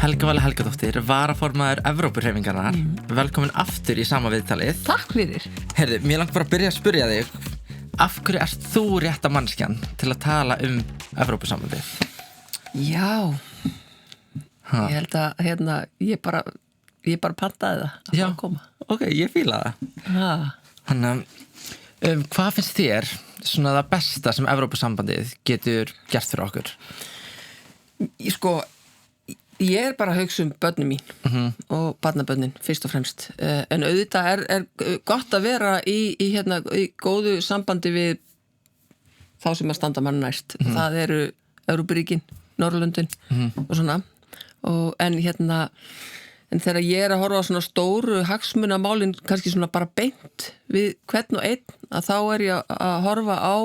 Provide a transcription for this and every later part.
Helga Vala Helgadóttir, varaformaður Evrópuhreyfingarinnar. Velkomin aftur í sama viðtalið. Takk fyrir. Heyrðu, mér langar bara að byrja að spyrja þig, af hverju ert þú rétta manneskjan til að tala Evrópusambandið? Já, ég held að ég bara pantaði það að fá að koma. Ok, ég fíla það. Þannig, hvað finnst þér svona það besta sem Evrópusambandið getur gert fyrir okkur? Ég bara að hugsa börnin mín og barnabörnin fyrst og fremst, en auðvitað er gott að vera í góðu sambandi við þá sem að standa mann næst. Það eru Evrópuríkin, Norðurlöndin og svona en þegar ég er að horfa á svona stóru hagsmunamálin kannski svona bara beint við hvern og einn, að þá er ég að horfa á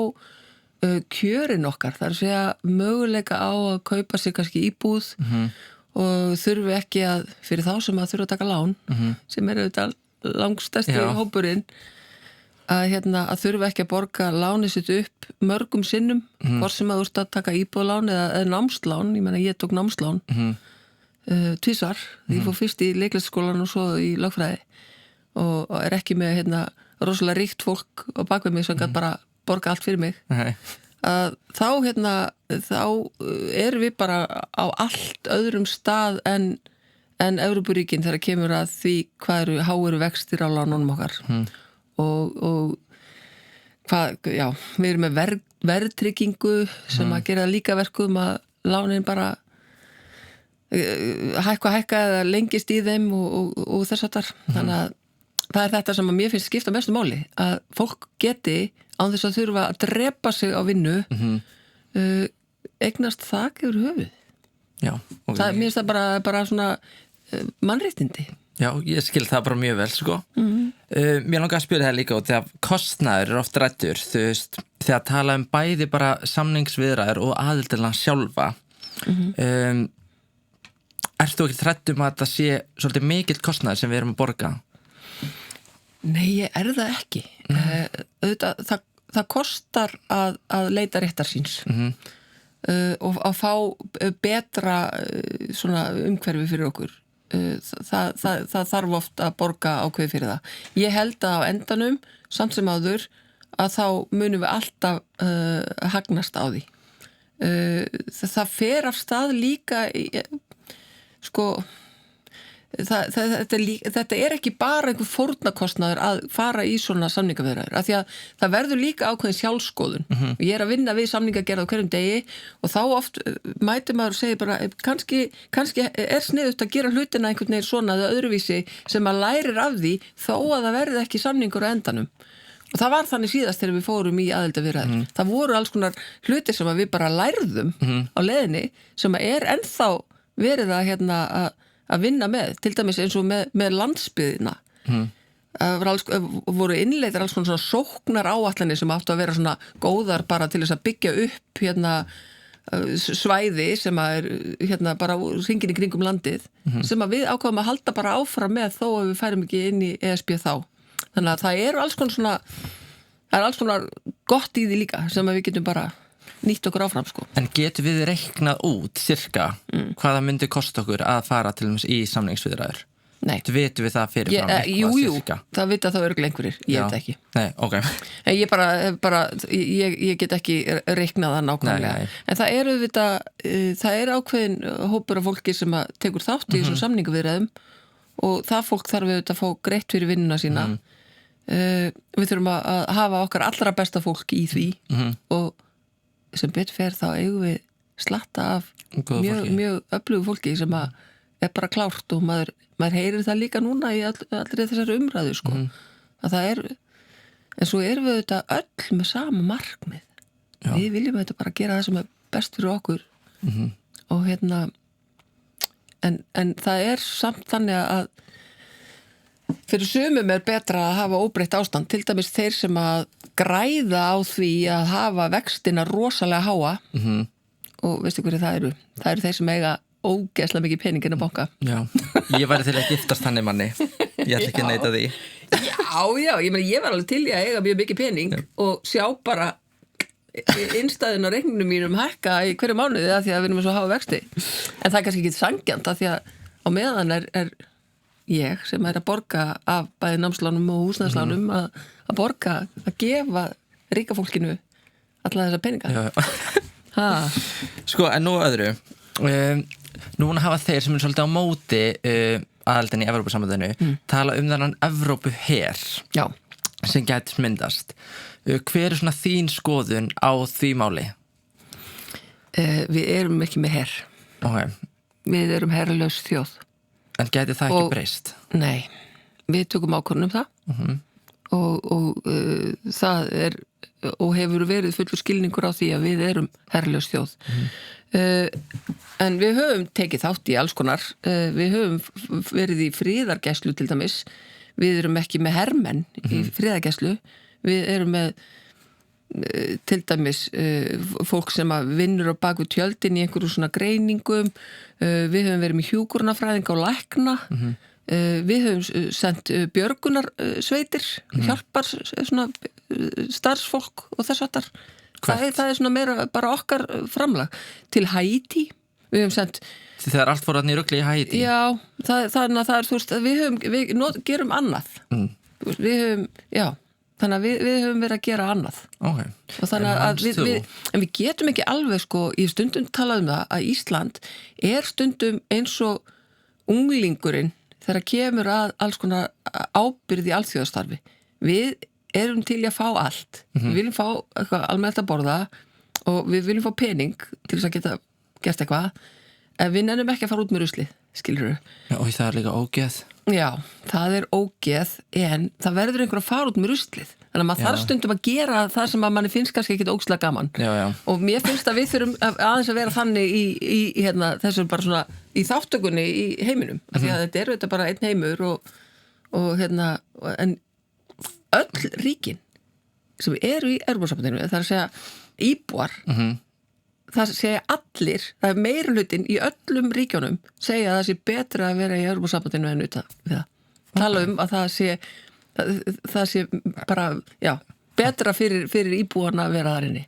kjörin okkar, það er að segja möguleika á að kaupa sig kannski íbúð og þurfi ekki að, fyrir þá sem að þurfa að taka lán, sem er auðvitað langstærsti hópurinn, að þurfi ekki að borga lánið sitt upp mörgum sinnum, hvort sem að þú ert að taka íbúðlán eða námslán. Ég meina, ég tók námslán tvisvar, ég fór fyrst í leiklisskólan og svo í lögfræði og er ekki með rosalega ríkt fólk á bakvið mig sem gæti bara borga allt fyrir mig. Að þá erum við bara á allt öðrum stað en Evrópuríkin þegar kemur að því hvað eru háir vextir á lánunum okkar og hvað, við erum með verðtryggingu sem að gera líka verkum að lánin bara hækka eða lengist í þeim og þess að þannig að það er þetta sem að mér finnst skipta mestu máli, að fólk geti án þess að þurfa að drepa sig á vinnu eignast þak yfir höfuð. Já. Mér finnst það bara svona mannréttindi. Já, ég skil það bara mjög vel, sko. Mér langar að spyrja það líka og þegar kostnaður er oft ræddur, þú veist, þegar tala bæði bara samningsviðræður og aðildarland sjálfa. Ert þú ekki hrædd að það sé svolítið mikill kostnaður sem við erum að borga? Nei, ég er það ekki. Það kostar að leita réttar síns og að fá betra svona umhverfi fyrir okkur. Það þarf oft að borga ákveði fyrir það. Ég held að á endanum, samt sem áður, að þá munum við alltaf hagnast á því. Það fer af stað líka þetta er ekki bara einhver fórnarkostnaður að fara í svona samningaviðræður, af því að það verður líka ákveðin sjálfskoðun og ég er að vinna við samningagerð á hverjum degi og þá oft mætir maður og segir bara kannski er sniðugt að gera hlutina einhvern veginn svona eða öðruvísi sem að lærir af því þó að það verði ekki samningur á endanum. Og það var þannig síðast þegar við fórum í aðildarviðræður. Það voru alls konar hlutir sem að við bara lærðum á leiðinni sem að er ennþá verið að vinna með, til dæmis eins og með landsbyggðina. Voru innleitar alls konar svona sóknar áætlanir sem áttu að vera svona góðar bara til þess að byggja upp svæði sem að er bara hringinn í kringum landið, sem að við ákváðum að halda bara áfram með þó að við færum ekki inn í ESB þá. Þannig að það eru alls konar gott í því líka sem að við getum bara nýtt okkur áfram, sko. En getum við reiknað út cirka hvað það myndi kosta okkur að fara til dæmis í samningsviðræður? Nei. Vitum við það fyrirfram? Jú, það vita þá örugglega einhverjir, ég veit ekki. Nei, ok. En ég get ekki reiknað það nákvæmlega. Nei. En það er ákveðin hópur af fólki sem að tekur þátt í þessum samningaviðræðum og það fólk þarf auðvitað að fá greitt fyrir vinnuna sína. Við þurfum að hafa okkar allra besta fólk í því og sem betur fer þá eigum við slatta af mjög öflugu fólki sem að er bara klárt og maður heyrir það líka núna í allri þessari umræðu, sko. Að það er, en svo erum við þetta öll með sama markmið. Já. Við viljum þetta bara gera það sem er best fyrir okkur og en það er samt þannig að fyrir sumum er betra að hafa óbreytt ástand, til dæmis þeir sem að græða á því að hafa vextina rosalega háa og veistu hverju það eru? Það eru þeir sem eiga ógeðslega mikið pening inn á banka. Já, ég væri til að giftast þannig manni. Ég ætla ekki að neita því. Já, ég var alveg til í að eiga mjög mikið pening og sjá bara innstæðin á reikningum mínum hækka í hverju mánuði að því að við erum svo háa vexti en það er kannski ekki sanngjarnt að því að á meðan er ég sem er að borga af bæði námslánum og húsnæðislánum að borga, að gefa ríka fólkinu alla þessa peninga Sko, en nú öðru núna hafa þeir sem er svolítið á móti aðaldin í Evrópusambandinu tala þennan Evrópuher sem gæti myndast hver er svona þín skoðun á því máli? Við erum ekki með her Við erum herlaus þjóð En gæti það ekki breyst? Nei, við tökum ákvörðun það og það er og hefur verið fullur skilningur á því að við erum herlaus þjóð en við höfum tekið þátt í alls konar við höfum verið í friðargæslu til dæmis við erum ekki með hermenn í friðargæslu við erum með til dæmis fólk sem að vinnur á baku tjöldin í einhverju svona greiningum við höfum verið með hjúkrunarfræðinga og lækna við höfum sendt björgunarsveitir hjálpar svona starfsfólk og þess aftar það er svona meira bara okkar framlag til Haiti við höfum sendt þegar allt fór að nýrugli í Haiti já, þannig að það er þú veist við gerum annað við höfum, já þannig að við höfum verið að gera annað og þannig að en við getum ekki alveg sko, í stundum talað það að Ísland er stundum eins og unglingurinn þegar kemur að alls konar ábyrgð í alþjóðastarfi við erum til að fá allt við viljum fá eitthvað almennt að borða og við viljum fá pening til þess að geta gert eitthvað en við nennum ekki að fara út með ruslið skilurðu og það er líka ógeð já, það er ógeð en það verður einhver að fara út með ruslið þannig að maður þarf stundum að gera það sem að manni finnst kannski ekki ógeðslega gaman og mér finnst að við þurfum aðeins að vera þannig í hérna, þessum bara svona í þáttökunni í heiminum af því að þetta er auðvitað bara einn heimur og hérna en öll ríkin sem eru í Evrópusambandinu það er að segja íbúar það segja allir, það er meirihlutin í öllum ríkjónum segja að það sé betra að vera í Evrópusambandinu en utan við það. Tala að það sé bara, já, betra fyrir íbúana að vera þar inni.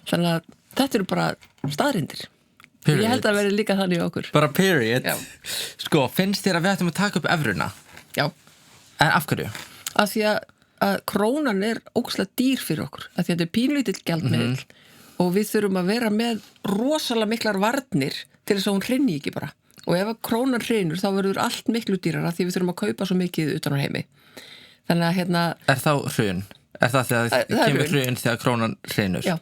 Þannig að þetta eru bara staðreyndir. Period. Ég held að vera líka þannig okkur. Bara period. Já. Sko, finnst þér að við ættum að taka upp evruna? Já. En af hverju? Af því að krónan er ógeðslega dýr fyrir okkur. Af því að þetta er pínlítill gjaldmiðill og við þurfum að vera með rosalega miklar varnir til þess að hún hrynji ekki bara. Og ef að krónan hrynur þá verður allt miklu dýrara því við þurfum að kaupa svo mikið utan á heimi. Þannig að hérna... Er þá hrun? Er það þegar kemur hrun þegar krónan hrynur? Já.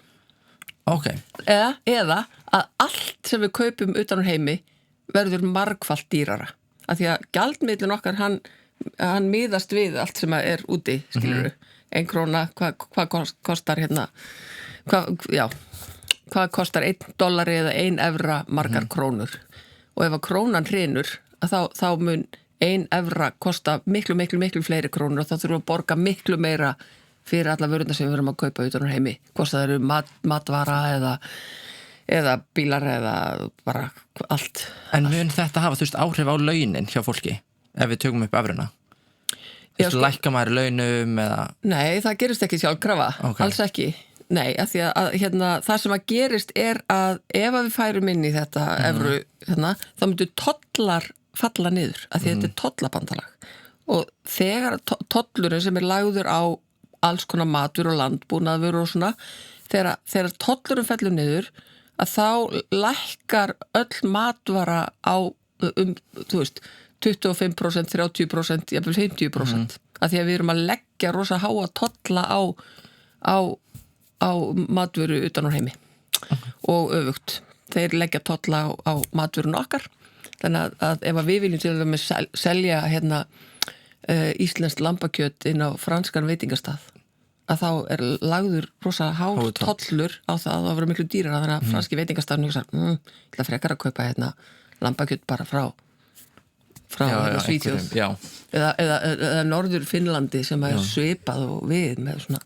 Eða að allt sem við kaupum utan á heimi verður margfalt dýrara. Af því að gjaldmiðlinn okkar hann miðast við allt sem er úti, skilurðu. 1 króna, hvað kostar hérna... Hvað kostar $1 eða 1 evra margar krónur og ef að krónan hrynur þá mun 1 evra kosta miklu fleiri krónur og þá þurfum við að borga miklu meira fyrir alla vöruna sem við verum að kaupa utan á heimi hvort það eru matvara eða bílar eða bara allt. En mun þetta hafa þú veist áhrif á launin hjá fólki ef við tökum upp evruna? Lækka maður launum eða? Nei, það gerist ekki sjálfkrafa, alls ekki. Nei, af því að hérna, það sem að gerist er að ef að við færum inn í þetta evru, hérna, þá myndu tollar falla niður, af því að þetta er tollabandalag og þegar tollurinn sem er lagður á alls konar matur og landbúnaður og svona, þegar tollurinn fellur niður, að þá lækkar öll matvara á þú veist, 25%, 30%, jafnvel 50%, af því að við erum að leggja rosa háa tolla á matvöru utan á heimi og öfugt. Þeir leggja tolla á matvörun okkar þannig að ef við viljum til að selja hérna, íslenskt lambakjöt inn á franskan veitingastað að þá er lagður rosa hár tollur á það að það verður miklu dýrara þannig að franski veitingastafn ég ætla frekar að kaupa hérna lambakjöt bara frá Svíþjóð eða norður Finnlandi sem er svipað og við með svona.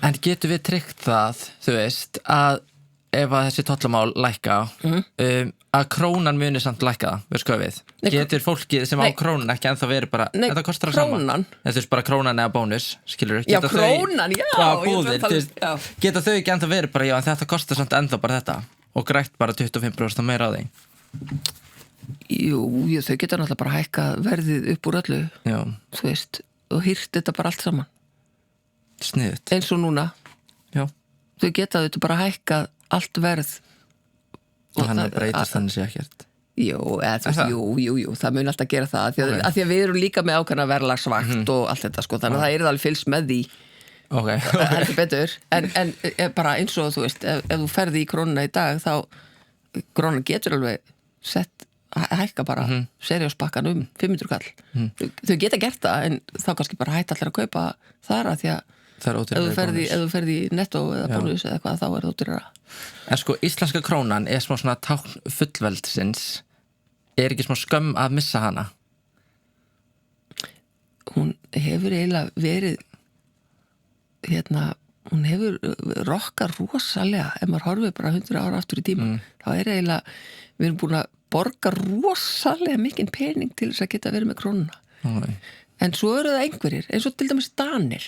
En getur við tryggt það, þú veist, að ef að þessi tollamál lækka að krónan muni samt lækka það, veist hvað við? Getur fólkið sem á krónan ekki ennþá verið bara, þetta kostar það sama þetta er bara krónan eða bónus, skilur já, krónan, geta þau ekki ennþá verið bara, já, en þetta kostar samt ennþá bara þetta og grætt bara 25% meira á því jú, þau geta náttúrulega bara hækka verðið upp úr öllu já. Þú veist, og hýrt þetta bara allt saman sniðut eins og núna já. Þau geta þetta bara hækka allt verð og hann breytist þannig sé ekkert jú, það mun alltaf gera það af því að við erum líka með ákveðna verðlagsvakt og allt þetta sko, þannig að það alveg fylgst með því heldur betur en bara eins og þú veist ef þú ferði í krónuna í dag þá krónan getur alveg sett hækka bara seriósbakkan 500 kall þau geta gert það en þá kannski bara hætta allir að kaupa þar að því að ef þú ferði í netto eða bónus eða hvað þá það ódýrara en sko íslenska krónan smá svona tákn fullveldsins ekki smá skömm að missa hana hún hefur eiginlega verið hún hefur rokkað rosalega ef maður horfið bara 100 ára aftur í tíma þá eiginlega við erum búin að borga rosalega mikinn pening til þess að geta verið með krónuna en svo eru það einhverjir eins og til dæmis Danir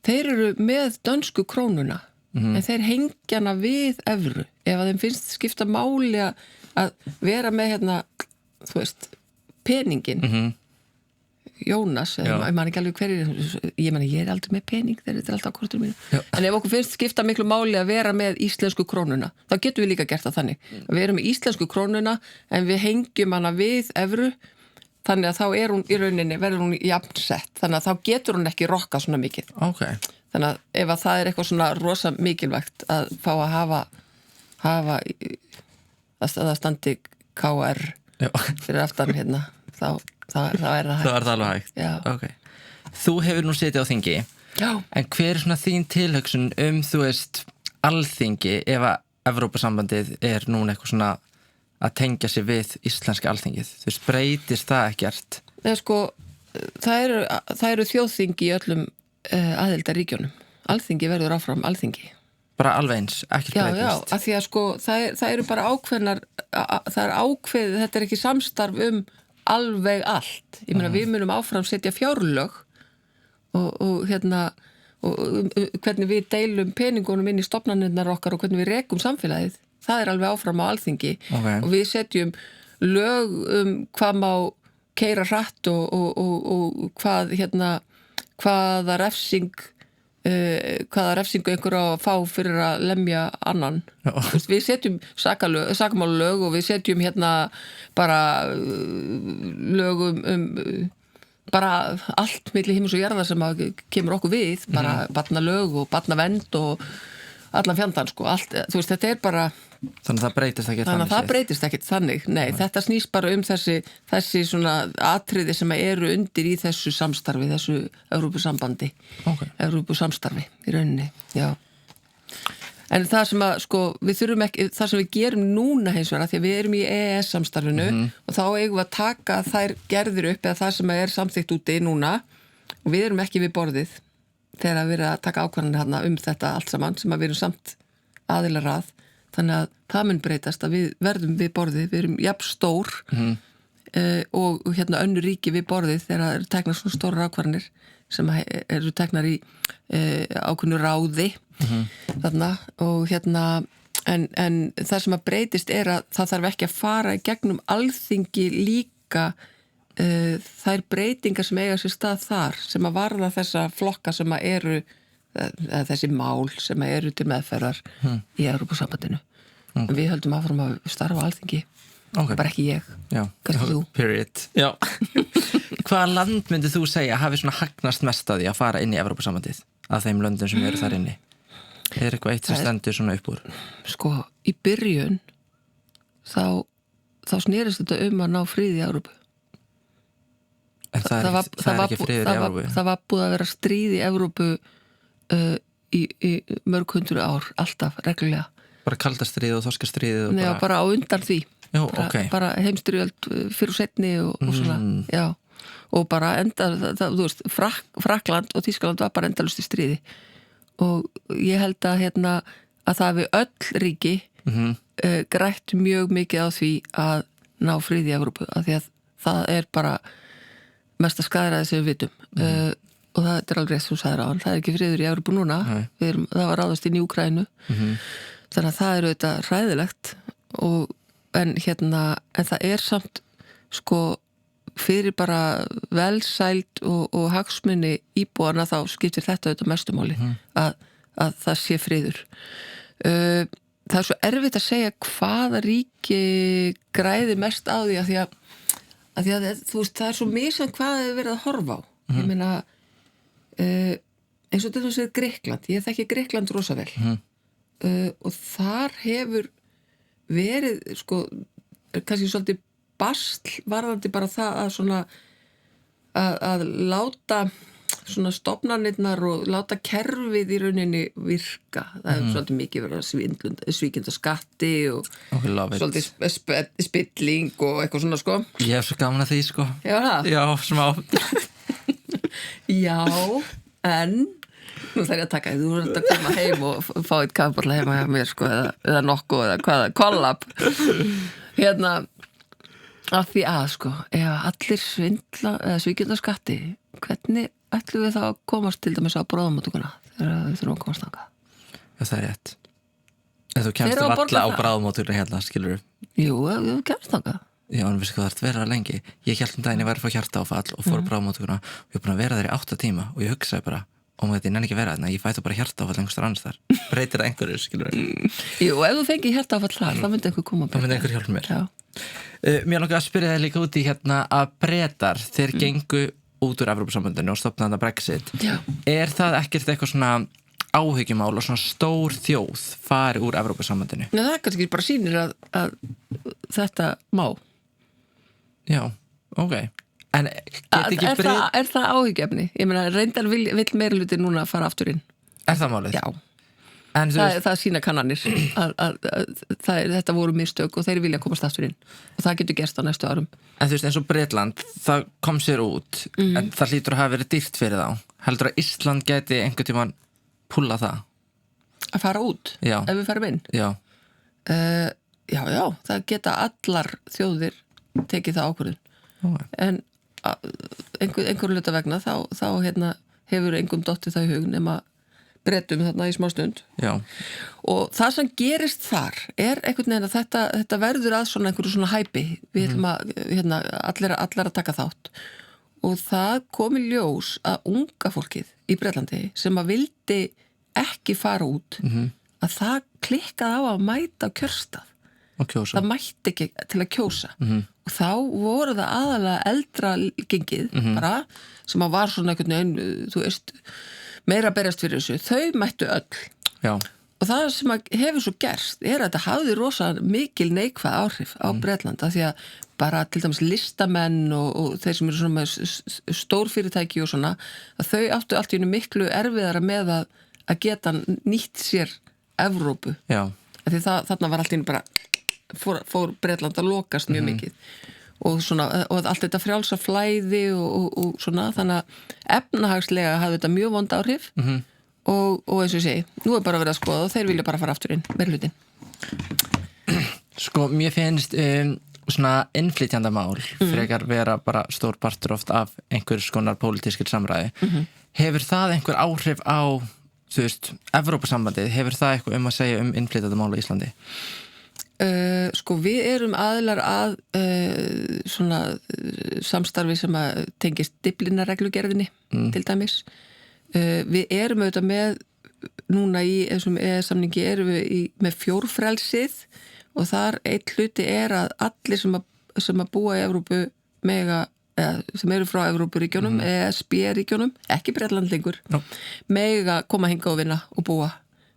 þeir eru með dönsku krónuna en þeir hengja hana við evru ef að þeim finnst skipta máli að vera með þú veist, peningin Jónas, ég man ekki alveg hverjir ég aldrei með pening þegar þetta alltaf á kortur mínu en ef okkur finnst skipta miklu máli að vera með íslensku krónuna þá getum við líka gert það þannig við erum með íslensku krónuna en við hengjum hana við evru þannig að þá hún í rauninni verður hún jafnsett þannig að þá getur hún ekki rokkað svona mikið þannig að ef að það eitthvað svona rosa mikilvægt að fá að hafa að standi KR fyrir aftan þá er það hægt þá er það alveg hægt þú hefur nú setið á þingi en hver svona þín tilhugsun þú veist alþingi ef að Evrópusambandið núna eitthvað svona að tengja sig við íslenska alþingið þú veist, breytist það ekkert? Nei, sko, það eru þjóðþingi í öllum aðildarríkjunum alþingi verður áfram alþingi bara alveg eins, ekkert breytist já, af því að sko, það eru bara ákveðnar það er ákveðið, þetta er ekki samstarf alveg allt ég meina, við munum áfram setja fjárlög og hvernig við deilum peningunum inn í stofnanirnar okkar og hvernig við rekum samfélagið það er alveg áfram á alþingi og við setjum lög hvað má keyra hratt og hvað hvaða refsingu einhver á að fá fyrir að lemja annan við setjum sakamálulög og við setjum bara lög bara allt milli himins og jarðar sem að kemur okkur við bara barnalög og barnavernd og allan fjandann sko, allt, þú veist, þetta er bara þannig að það breytist ekkert þannig nei, þetta snýst bara þessi svona atriði sem eru undir í þessu samstarfi, þessu Evrópusambandi Evrópusamstarfi í rauninni, já en það sem að, sko, við þurfum ekki það sem við gerum núna hins vegar, því að við erum í EES samstarfinu og þá eigum við að taka þær gerðir upp eða það sem er samþykkt úti núna og við erum ekki við borðið þegar við erum að taka ákvarðanir þetta allt saman sem að við erum samt aðilar að þannig að það mun breytast að við verðum við borðið, við erum jafn stór og önnur ríki við borðið þegar það eru teknar svona stórar ákvarðanir sem eru teknar í ákveðnu ráði þarna og en það sem að breytist er að það þarf ekki að fara í gegnum alþingi líka þær breytingar sem eiga sér stað þar sem að varða þessa flokka sem að eru þessi mál sem að eru til meðferðar í Evrópusambandinu en við höldum áfram að starfa á alþingi bara ekki ég kannski þú period hvaða land myndið þú segja hafi svona hagnast mest að því að fara inn í Evrópusambandið af þeim löndum sem eru þar inni er eitthvað eitt sem stendur svona upp úr sko í byrjun þá snerist þetta að ná friði í Evrópu en það er ekki friður í Evrópu það var búið að vera stríð í Evrópu í mörg hundru ár alltaf, reglulega bara kaldastrið og þorskastríð Nei, bara á undan því bara heimstyrjöld fyrir og setni og svona já. Og bara þú veist, Frakkland og Þýskaland var bara endalust í stríði og ég held að að það við öll ríki grætt mjög mikið á því að ná friði í Evrópu, af því að það bara mesta skaðræði sem við vitum og það er alveg rétt sem þú sagðir á hann, það ekki friður í Evrópu núna, það var ráðast inn í Úkraínu þannig að það þetta hræðilegt en það samt sko fyrir bara velsæld og hagsmuni íbúana þá skiptir þetta mestumáli að það sé friður það svo erfitt að segja hvaða ríki græði mest á því að þú veist, það svo misjafnt hvað það verið að horfa á ég meina eins og þetta séð Grikkland, ég þekki Grikkland rosa vel og þar hefur verið sko, kannski svolítið basl varðandi bara það að svona að láta svona stofnanirnar og láta kerfið í rauninni virka það hefur svolítið mikið verið að svíkjenda skatti og svolítið spilling og eitthvað svona sko Ég hef svo gaman að því sko Já, smá Já, en nú þarf ég að taka því, þú verður að koma heim og fá eitt kafballa heima hjá mér sko eða nokkuð eða hvaða, kollab af því að sko ef allir svindla eða svíkjenda skatti hvernig ætlum við þá að komast til dæmis á bráðamóttökuna þegar við þurfum að komast þangað? Já, það er rétt. En þú kemst valla á bráðamóttökuna hérna, skilur við? Jú, þú kemst þangað. Já, en vissi hvað það ert verið að lengi. Ég hélt daginn ég væri að fá hjartaáfall og fór á bráðamóttökuna og ég er búin að vera þar í 8 tíma og ég hugsaði bara, ég nenni ekki vera þarna, ég fæ þá bara hjartaáfall einhvers annars þar. Breytir það einhverju, skilur við? Jú, ef þú fengi hjartaáfall þar, þá myndi einhver koma. Þá myndi einhver hjálpa mér. Mér langar að spyrja þig líka út í að Bretar, þeir gengu út úr Evrópusambandinu og stofnaði þetta Brexit. Já. Er það ekkert eitthvað svona áhyggjumál og svona stór þjóð fari úr Evrópusambandinu? Nei, það kannski bara sýnir að þetta má. Já, ok. En er það áhyggjefni? Ég meina, reyndar vill meirihluti núna fara aftur inn. Er það málið? Já. En það sýna kannanir að þetta voru mistök og þeir vilja komast aftur inn og það getur gerst á næstu árum. En þú veist, eins og Bretland, það kom sér út en það hlýtur að hafa verið dýrt fyrir þá. Heldur að Ísland geti einhvern tímann púlla það? Að fara út? Já. Ef við farum inn? Já. Já, það geta allar þjóðir tekið það ákvörðun. Okay. En einhverju hluta vegna þá hefur engum dottið það í hug nema Bretum þarna í smá stund. Já. Og það sem gerist þar einhvern veginn að þetta verður að svona einhverju svona hæpi. Við ætlum að allir að taka þátt. Og það komi ljós að unga fólkið í Bretlandi sem að vildi ekki fara út að það klikkaði á að mæta á kjörstað. Og kjósa. Það mætti ekki til að kjósa. Og þá voru það aðalega eldra gengið bara sem að var svona einhvern veginn, þú veist meira berjast fyrir þessu, þau mættu öll. Já. Og það sem hefur svo gerst að þetta hafði rosa mikil neikvæð áhrif á Bretland af því að bara til dæmis listamenn og þeir sem eru svona með stórfyrirtæki og svona, að þau áttu allt í einu miklu erfiðara með að geta nýtt sér Evrópu. Já. Af því þarna var allt í einu bara fór Bretland að lokast mjög mikið. Og allt þetta frjálsa flæði og svona, þannig að efnahagslega hafði þetta mjög vond áhrif og eins og ég segi, nú bara verið að skoða og þeir vilja bara fara aftur inn, meirihlutin. Sko, mér finnst svona innflytjandamál frekar vera bara stór partur oft af einhvers konar pólitískir samræði. Hefur það einhver áhrif á, þú veist, Evrópusambandið, hefur það eitthvað að segja innflytjandamál á Íslandi? Sko við erum aðilar að svona samstarfi sem að tengist Dyflinnarreglugerðinni til dæmis. Við erum auðvitað með núna í þessum EES-samningi erum við með fjórfrelsið og þar einn hluti að allir sem að búa í Evrópu sem eru frá Evrópuríkjónum, ESB-ríkjónum, ekki Bretland lengur, mega koma hingað og vinna og búa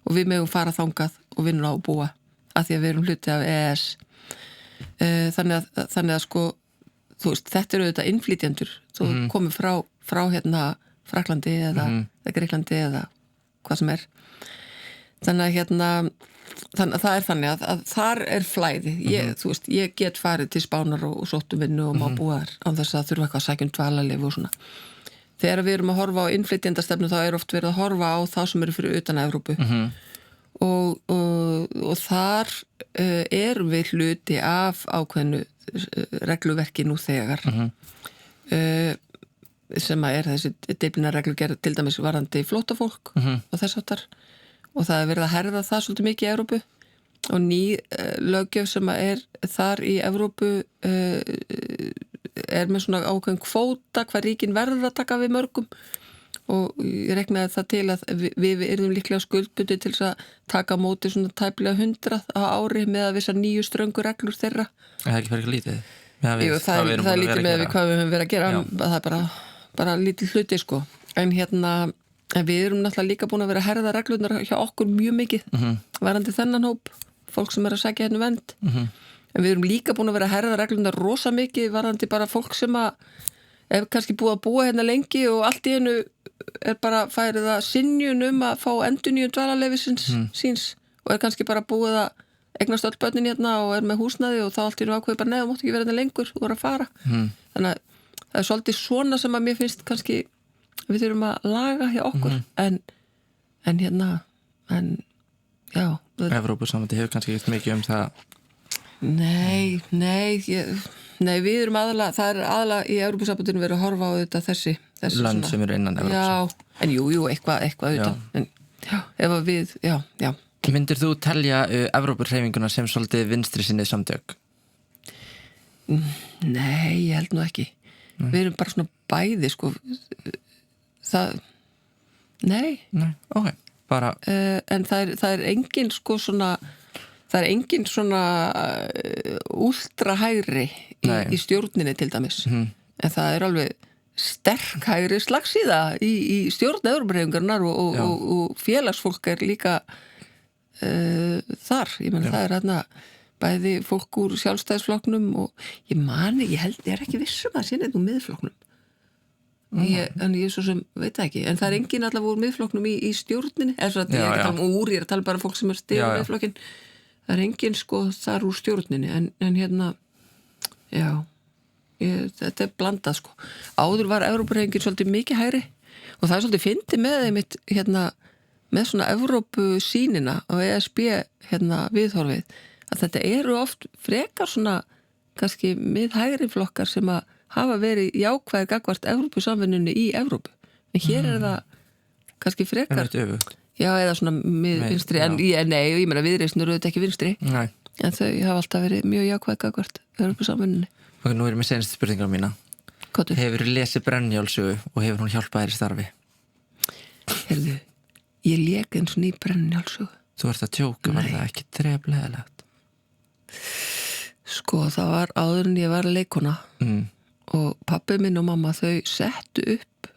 og við megum fara þangað og vinna og búa að því að við erum hluti af EES. Þannig að sko, þú veist, þetta eru auðvitað innflytjendur, þú komið frá Fraklandi eða Greiklandi eða hvað sem er. Þannig að það er þannig að þar er flæði. Þú veist, ég get farið til Spánar og sótt vinnu og má búa þar án þess að þurfa eitthvað að sækja dvalarleyfi og svona. Þegar við erum að horfa á innflytjendastefnu þá oft verið að horfa á þá sem eru fyrir utan Evrópu. og þar erum við hluti af ákveðnu regluverki nú þegar sem að þessi Dyflinnarreglugerð til dæmis varðandi flóttafólk og þess áttar og það verið að herða það svolítið mikið í Evrópu og ný löggjöf sem að þar í Evrópu með svona ákveðin kvóta hvað ríkin verður að taka við mörgum og ég reknaði það til að við erum líklega skuldbundið til þess að taka á móti svona tæplega 100 á ári með að vissa nýju ströngu reglur þeirra. Það ekki fyrir lítið? Jú, það er lítið með við hvað við höfum verið að gera, það er bara lítið hluti sko. En við erum náttúrulega líka búin að vera að herða reglurnar hjá okkur mjög mikið, varandi þennan hóp, fólk sem er að sækja hérna vernd. En við erum líka búin að vera að herða reglurnar rosa mikið, varandi bara fólk sem að kannski búið að búa hérna lengi og allt í einu bara færið að synjun að fá endurnýjun dvalarleyfisins síns og kannski bara búið að eignast öll börnin hérna og með húsnæði og þá allt í einu ákveði bara neða, máttu ekki vera hérna lengur, þú voru að fara. Þannig að það er svolítið svona sem að mér finnst kannski við þurfum að laga hjá okkur en já. Evrópusambandið hefur kannski ekkert mikið það. Nei, við erum aðalega, það er aðalega í Evrópusambandinu verið að horfa á þetta þessi lönd sem eru innan Evrópus. Já, en jú, eitthvað auðvitað. En já, ef að við, já. Myndir þú telja Evrópurhreyfinguna sem svolítið vinstri sinnið samtök? Nei, ég held nú ekki. Við erum bara svona bæði, sko. Nei, ok, bara. En það er engin, sko, svona. Það er engin svona últrahægri í stjórninni til dæmis. En það er alveg sterk hægri slagsíða í stjórn Evrópurhreyfingarinnar og félagsfólk er líka þar. Ég meina það er hérna bæði fólk úr sjálfstæðisflokknum og ég er ekki vissum að sinna nú miðflokknum. En ég svo sem veit ekki. En það er engin allavega úr miðflokknum í stjórninni. Ég er ekki að tala úr, ég er að tala bara fólk sem er stigur miðflokkin. Það er engin sko þar úr stjórninni en hérna þetta er blandað sko. Áður var Evrópurhreyfingin svolítið mikið hægri og það er svolítið fyndið með þeim með svona Evrópusýnina og ESB viðhorfið að þetta eru oft frekar svona kannski miðhægri flokkar sem að hafa verið jákvæðir gagnvart Evrópusamvinnunni í Evrópu. En hér er það kannski frekar Já, eða svona vinstri, en ég meina Viðreisn eru auðvitað ekki vinstri. Nei. En þau hafa alltaf verið mjög jákvæð gagnvart Evrópusamvinnunni. Og nú erum við senstu spurningar mína. Kottu? Hefur þú lesið Brennjálfsögu og hefur hún hjálpað þér í starfi? Heyrðu, ég lék eins og ný Brennjálfsögu. Þú ert að tjóka, var það ekki dreflegilegt? Sko, það var áður en ég var leikona og pabbi minn og mamma þau settu upp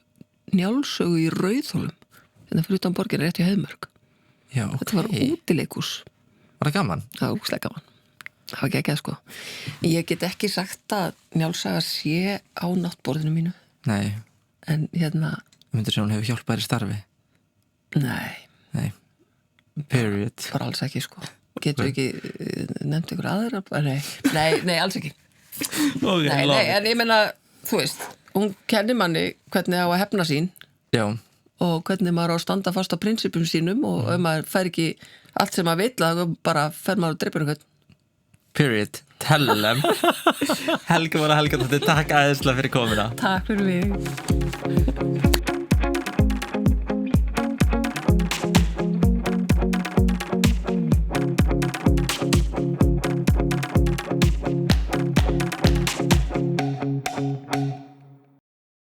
Njálfsögu í Rauðhólum. Þetta fyrir utan borgin rétt í Heiðmörk. Já, ok. Þetta var útileikus. Var það gaman? Það var úkslega gaman. Það var geggjað sko. Ég get ekki sagt að Njálssaga sé á náttborðinu mínu. Nei. En Myndir sem hún hefur hjálpað þér í starfi? Nei. Period. Bara alls ekki sko. Getur ekki nefnt ykkur aðra? Nei, alls ekki. Okay, nei, en ég meina, þú veist, hún kennir manni hvernig á að hefna sín. Já. Og hvernig maður á að standa fast á prinsipum sínum og ef maður fær ekki allt sem maður vill að bara fer maður og dreipur einhvern. Period. Tell them. Helga, takk æðislega fyrir komuna. Takk fyrir mig.